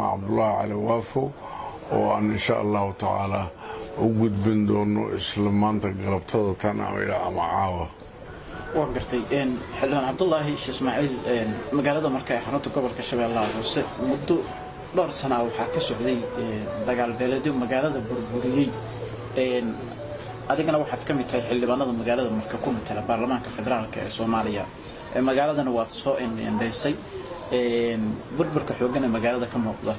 عبد الله علي وافو وأن إن شاء الله تعالى وجود بندون إسلام قربتها تنا إلى معاوة. وقرتي إن حلون عبد الله شو إسماعيل مقالة مركز حنوت قبل كشبه الله بس مدة دور سنة وحكي سعودي دجال بلدي ومقالة بربوري إن أدينا واحد كم يتحل اللي بنادى مقالة مركز كوم تلا برلمان كفدرال كسوماليا مقالة نوات صو إن ديسي إن بربر كحوجنا مقالة كم وقضة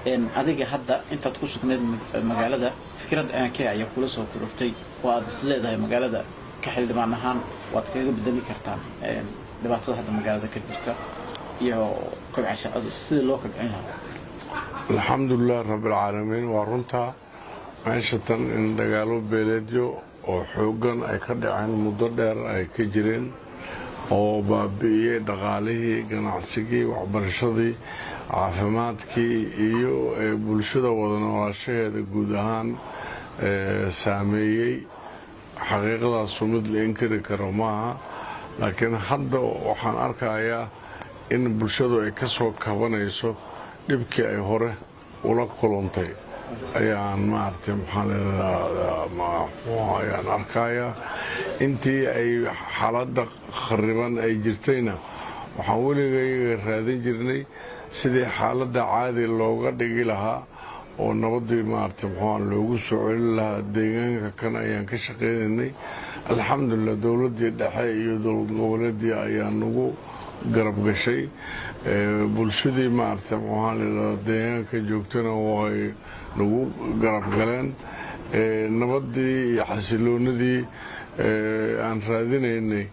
إن أديك حتى أنت تخصك من مقالة فكرة أنكيا يقول صو كروتي وأدسلة ده مقالة كحل معناها واتكلم بدني كرتان دبعت هذا مقالة كدرته يا كم عشان السيد لوك عنها. الحمد لله رب العالمين ورنتها عيشة إن دجالو بلديو وحوجن أي كده عن مدرر أي كجرين أو بابي دغاله جناعسكي وعبرشدي عافماتكي إيو بولشدة وضنواشة جودهان سامي حقيقة سمد الإنكار كرمها لكن حتى وحن أركايا إن بولشدة أي كسر كوانيسو dhibkii ay hore ula kulantay ayaan maartay ayaan arkaya intii ay xaaladda khariban ay jirtayna waxaan weligay raadin jirnay sidii xaaladda caadi looga dhigi lahaa oo nabadii maartay loogu soo celin lahaa deegaanka kan ayaan ka shaqeynay alxamdulillah dawladii dhexe iyo dowlad goboleedii ayaa nagu garab gashay bulshadii maartay deegaanka joogtana way nagu garab galeen nabadii iyo xasiloonidii aan raadinaynay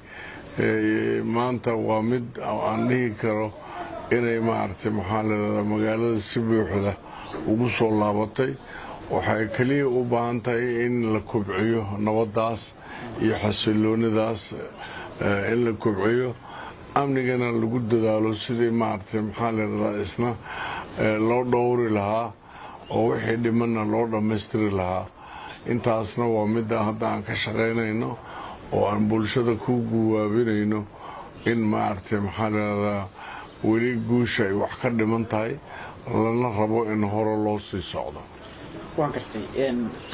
maanta waa mid aan dhihi karo inay maartay magaalada si buuxda ugu soo laabatay waxay kaliya u baahan tahay in la kobciyo nabadaas iyo xasiloonidaas in la kobciyo amnigana lagu dadaalo sidii maartay isna loo dhowri lahaa oo wixii dhimanna loo dhammaystiri lahaa intaasna waa midda hadda aan ka shaqaynayno oo aan bulshada ku guwaabinayno in maartay weli guusha ay wax ka dhiman tahay lana rabo in hore loo sii socdo. waan gartay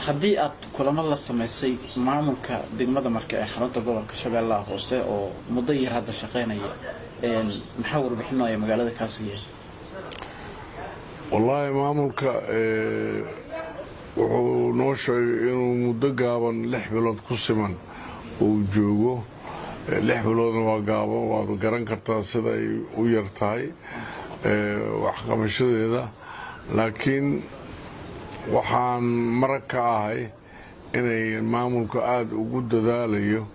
haddii aad kulamo la samaysay maamulka degmada marka ee xarunta gobolka Shabeellaha Hoose oo muddo yar hadda shaqeynaya maxaa warbixinaya magaalada kaasiye wallahi maamulka wuxuu noo sheegay inuu muddo gaaban 6 bilood ku siman uu joogo 6 biloodna waa gaaban waad garan kartaa sida ay u yar tahay wax qabashadeeda laakiin waxaan marag ka ahay inay maamulku aad ugu dadaalayo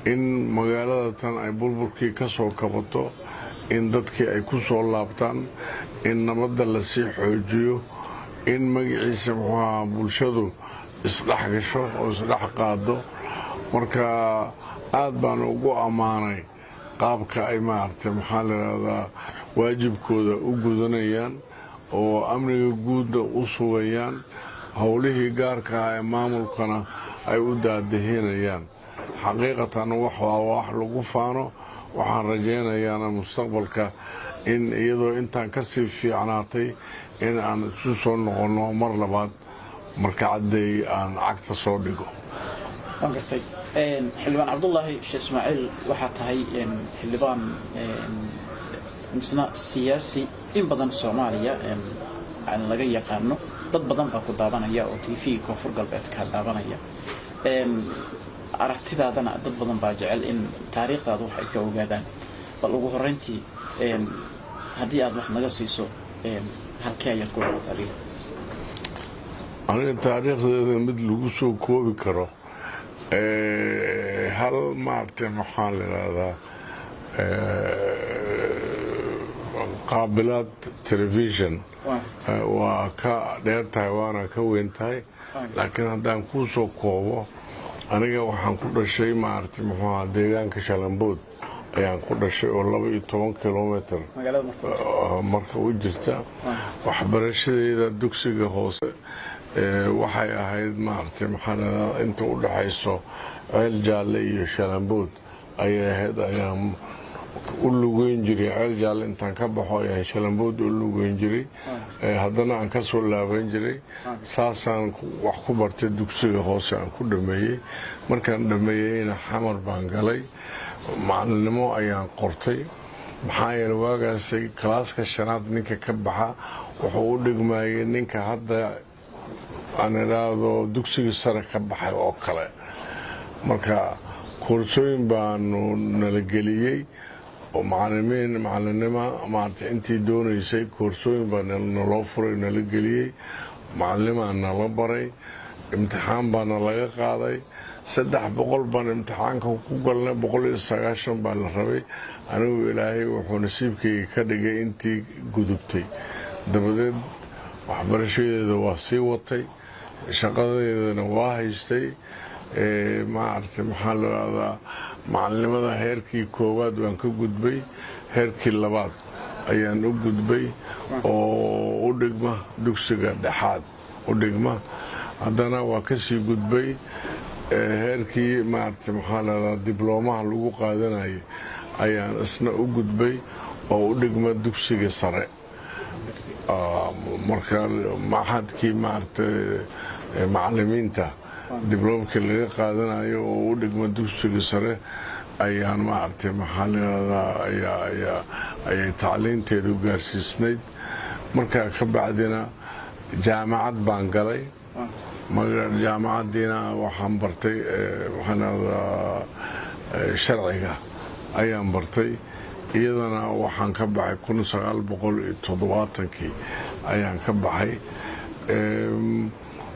in magaalada tan ay burburkii ka soo kabato in dadkii ay ku soo laabtaan in nabadda la sii xoojiyo in magaciisa bulshadu isdhex gasho oo isdhex qaado marka aad baan ugu ammaanay qaabka ay maartay waajibkooda u gudanayaan oo amniga guudna u sugayaan howlihii gaarka ah ee maamulkana ay u daadahinayaan xaqiiqatan wax lagu faano waxaan rajaynayaa mustaqbalka in iyadoo intaan ka sii fiicnaatay in aan isu soo noqono mar labaad marka caday aan cagta soo dhigo. wangartay xildhibaan Cabdullaahi Sheekh Ismaaciil waxa tahay xildhibaan misna siyaasi in badan Soomaaliya aan laga yaqaano dad badan baa ku daabanaya oo TV Koonfur Galbeed ka daabanaya aragtidaadana dad badan baa jecel in taariikhdaadu waxay ka ogaadaan bal ugu horeyntii haddii aad wax naga siiso halkee ayaad ku taariikh aniga taariikhdeeda mid lagu soo koobi karo hal maartay qaabilaad television waa ka dheer tahay waana ka weyn tahay laakiin haddaan kuu soo koobo aniga waxaan ku dhashay maartay deegaanka Shalambood ayaan ku dhashay oo 12 kilomitir marka u jirta waxbarashadeeda dugsiga hoose waxay ahayd maartay inta u dhaxayso ceel jaalle iyo Shalambood ayay ahayd ayaan u lugeyn jiray ceel jaalle intaan ka baxo ayaan shalambood u lugeyn jiray haddana aan ka soo laaban jiray saasaan wax ku bartay dugsiga hoose aan ku dhameeyey markaan dhameeyeyna xamar baan galay macalinimo ayaan qortay maxaa yeele waagaasay kalaaska shanaad ninka ka baxa wuxuu u dhigmayay ninka hadda aan idhaahdo dugsiga sare ka baxay oo kale marka koorsooyin baanu nala geliyey oo macalinimo maaragtay intii doonaysay koorsooyin baa naloo furay nala geliyey macalinimaa nala baray imtixaan baana laga qaaday 300 baan imtixaanka ku galnay 190 baa la rabay anigu ilaahay wuxuu nasiibkayga ka dhigay intii gudubtay dabadeed waxbarashadeeda waa sii watay shaqadeedana waa haystay maaragtay maxaa la yidhahdaa macalinimada heerkii koowaad waan ka gudbay heerkii labaad ayaan u gudbay oo u dhigma dugsiga dhexaad u dhigma haddana waa ka sii gudbay heerkii maaragtay maxaa la yidhahdaa dibloomaha lagu qaadanayay ayaan isna u gudbay oo u dhigma dugsiga sare marka maxadkii maaragtay macalimiinta dibloomkii laga qaadanayo oo u dhigma dugsiga sare ayaan maaragtay maxaa la yidhahdaa ayay tacliinteedu gaarsiisnayd markaa ka bacdina jaamacad baan galay jaamacaddiina waxaan bartay waxaan idhahdaa sharciga ayaan bartay iyadana waxaan ka baxay 1970kii ayaan ka baxay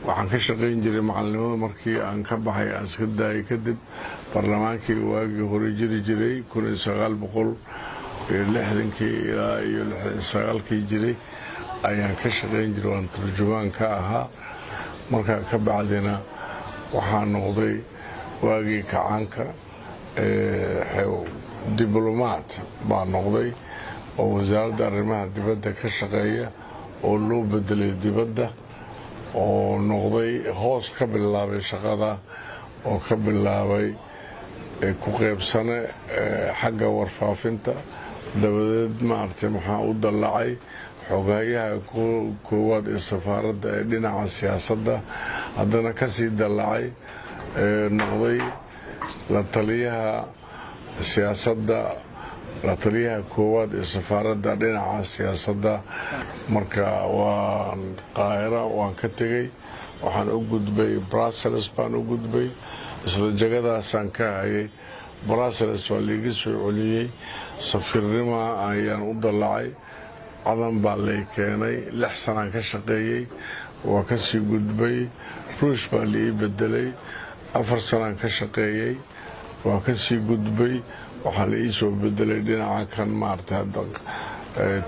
waxaan ka shaqayn jiray macalinimada markii aan ka baxay aan iska daayay kadib barlamaankii waagii hore jiri jiray 1960kii ilaa iyo 69kii jiray ayaan ka shaqayn jiray waan turjumaan ka ahaa markaa ka bacdina waxaa noqday waagii kacaanka diblomaad baa noqday oo wasaaradda arrimaha dibadda ka shaqeeya oo loo bedelay dibadda oo noqday hoos ka bilaabay shaqada oo ka bilaabay ku qaybsane xagga warfaafinta dabadeed maaragtay maxaa u dallacay xogaayaha koowaad ee safaaradda ee dhinaca siyaasadda haddana ka sii dallacay noqday la taliyaha siyaasadda la taliyaha koowaad ee safaaradda dhinaca siyaasadda marka waan qaahira waan ka tegey waxaan u gudbay brussels baan u gudbay isla jagadaasaan ka hayay brussels waa liiga soo celiyey safiirnima ayaan u dallacay cadan baa lay keenay 6 sanaan ka shaqeeyey waa ka sii gudbay ruush baa la ii bedelay 4 sanaan ka shaqeeyey waa ka sii gudbay waxaa la ii soo bedelay dhinaca kan maaragtay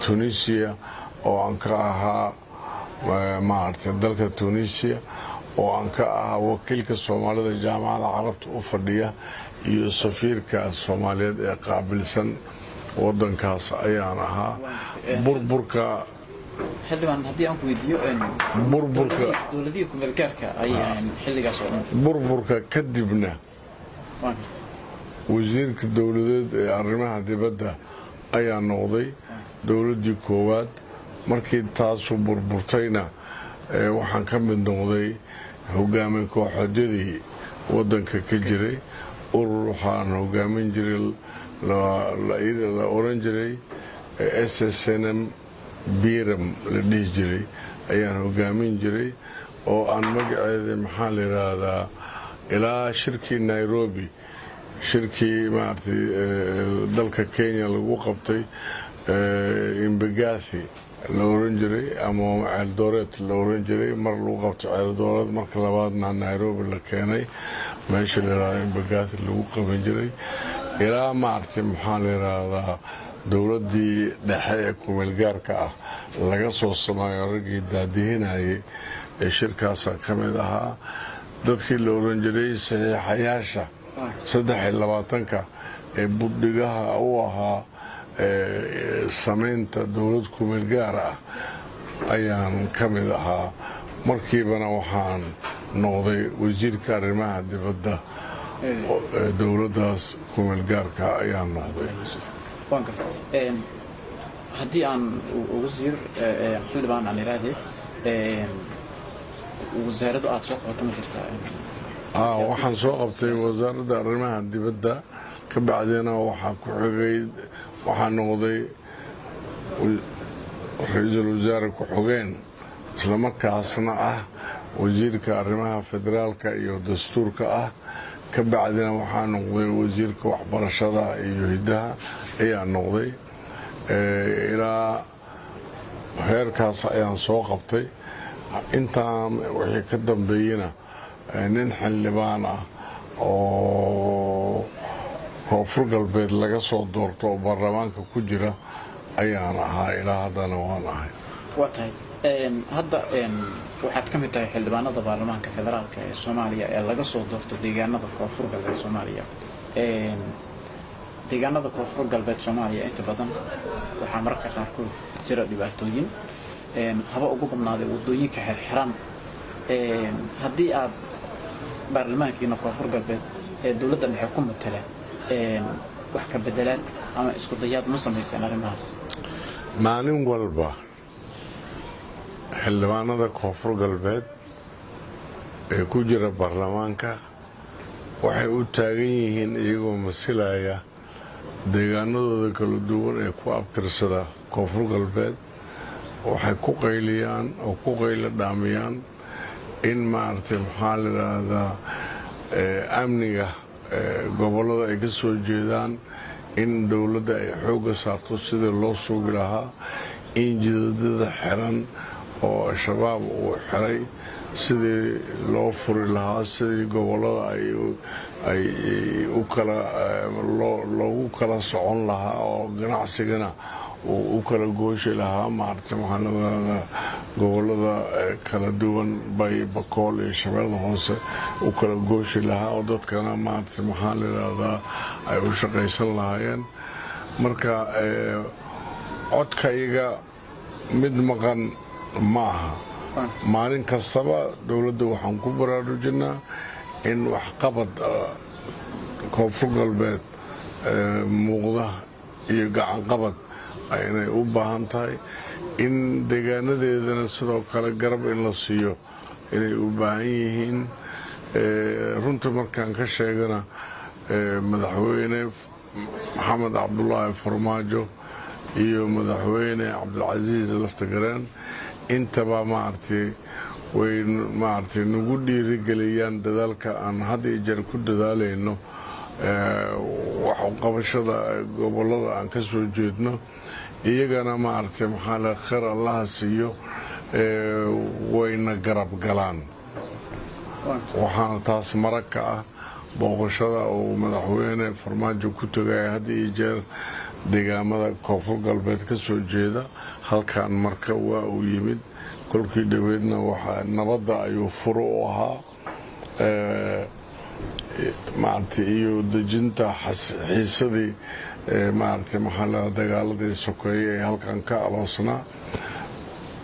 tunisia oo aan ka ahaa maaragtay dalka tunisia oo aan ka ahaa wakiilka soomaalida jaamacadda carabta u fadhiya iyo safiirka soomaaliyeed ee qaabilsan waddankaas ayaan ahaa burburka xildhibaan haddii aan ku weydiiyo dowladihii ku-meelgaarka ayaan xilligaas oo dhan burburka kadibna wasiirka dowladeed ee arrimaha dibadda ayaa noqday dowladdii koowaad markii taasu burburtayna waxaan ka mid noqday hogaamin kooxodyadii waddanka ka jiray urur waxaan hogaamin jiray la oran jiray SSNM biram la dhihi jiray ayaan hogaamin jiray oo aan magaceeda maxaa la yidhaahdaa ilaa shirkii Nairobi shirkii maaragtay dalka Kenya lagu qabtay Embagathi la oran jiray ama Eldoret la oran jiray mar lagu qabtay Eldoret marka labaadna Nairobi la keenay meesha la yiraahdo Embagathi lagu qaban jiray ilaa maaragtay maxaa la yiraahdaa dowladdii dhexe ee ku-meelgaarka ah laga soo sameeyo raggii daadihinayay ee shirkaasa ka mid ahaa dadkii la oran jiray saxiixayaasha 23 ee buddhigaha u ahaa samaynta dowlad ku-meelgaar ah ayaan ka mid ahaa markiibana waxaan noqday wasiirka arrimaha dibadda dowladdaas ku-meelgaarka ayaan noqday waan gartay haddii aan wasiir xildhibaan aan iraahday wasaaraddu aad soo qabato ma jirtaa waxaan soo qabtay wasaaradda arrimaha dibadda ka bacdina waxaa ku xigay waxaa noqday ra-iisul wasaare ku-xigeen isla markaasna ah wasiirka arrimaha federaalka iyo dastuurka ah ka bacdina waxaa noqday wasiirka waxbarashada iyo hiddaha ayaa noqday ilaa heerkaas ayaan soo qabtay intaan wixii ka dambeeyena nin xildhibaan ah oo koonfur galbeed laga soo doorto oo baarlamaanka ku jira ayaan ahaa ilaa haddana waan ahay waa tahay hadda waxaad ka mid tahay xildhibaanada baarlamaanka federaalka ee soomaaliya ee laga soo doorto deegaanada koonfur galbeed soomaaliya deegaanada koonfur galbeed soomaaliya inta badan waxaa mararka qaarkood jira dhibaatooyin haba ugu badnaaday wadooyinka xirxiran haddii aad baarlamaankiina koonfur galbeed ee dowladda dhexe ku matala wax ka bedelaan ama isku dayaad ma samayseen arrimahaas maalin walba xildhibaanada koonfur galbeed ee ku jira baarlamaanka waxay u taagan yihiin iyagoo masilaya deegaanadooda kala duwan ee ku abtirsada koonfur galbeed waxay ku qayliyaan oo ku qaylo dhaamiyaan in maaragtay maxaa la yidhaahdaa amniga gobollada ay ka soo jeedaan in dowladda ay xoogga saarto sidii loo sugi lahaa in jidadada xiran oo al-shabaab uu xiray sidii loo furi lahaa sidii gobollada ay loogu kala socon lahaa oo ganacsigana uu u kala gooshi lahaa maaragtay maxaanada gobollada kala duwan bay bakool iyo shabeellada hoose u kala gooshi lahaa oo dadkana maaragtay maxaa la yidhaahdaa ay u shaqaysan lahaayeen marka codkayga mid maqan ma aha maalin kastaba dowladda waxaan ku baraarujinaa in waxqabad koonfur galbeed muuqda iyo gacanqabad inay u baahan tahay in deegaanadeedana sidoo kale garab in la siiyo inay u baahan yihiin runtii markaan ka sheegana madaxweyne maxamed cabdulaahi farmaajo iyo madaxweyne cabdilcasiis laftagareen intaba maaragtay way maaragtay nagu dhiirigeliyaan dadaalka aan had iyo jeer ku dadaalayno wax u qabashada gobollada aan ka soo jeedno iyagana maaragtay maxaa la khayr allaha siiyo wayna garab galaan waxaana taas marag ka ah booqashada uu madaxweyne farmaajo ku tagaya had iyo jeer deegaamada koonfur galbeed ka soo jeeda halkan marka waa uu yimid kolkii dhaweedna nabadda ayuu furo u ahaa maaragtay iyo dejinta xiisadii maaragtay maxaa la dagaaladii sokeeye ee halkan ka aloosnaa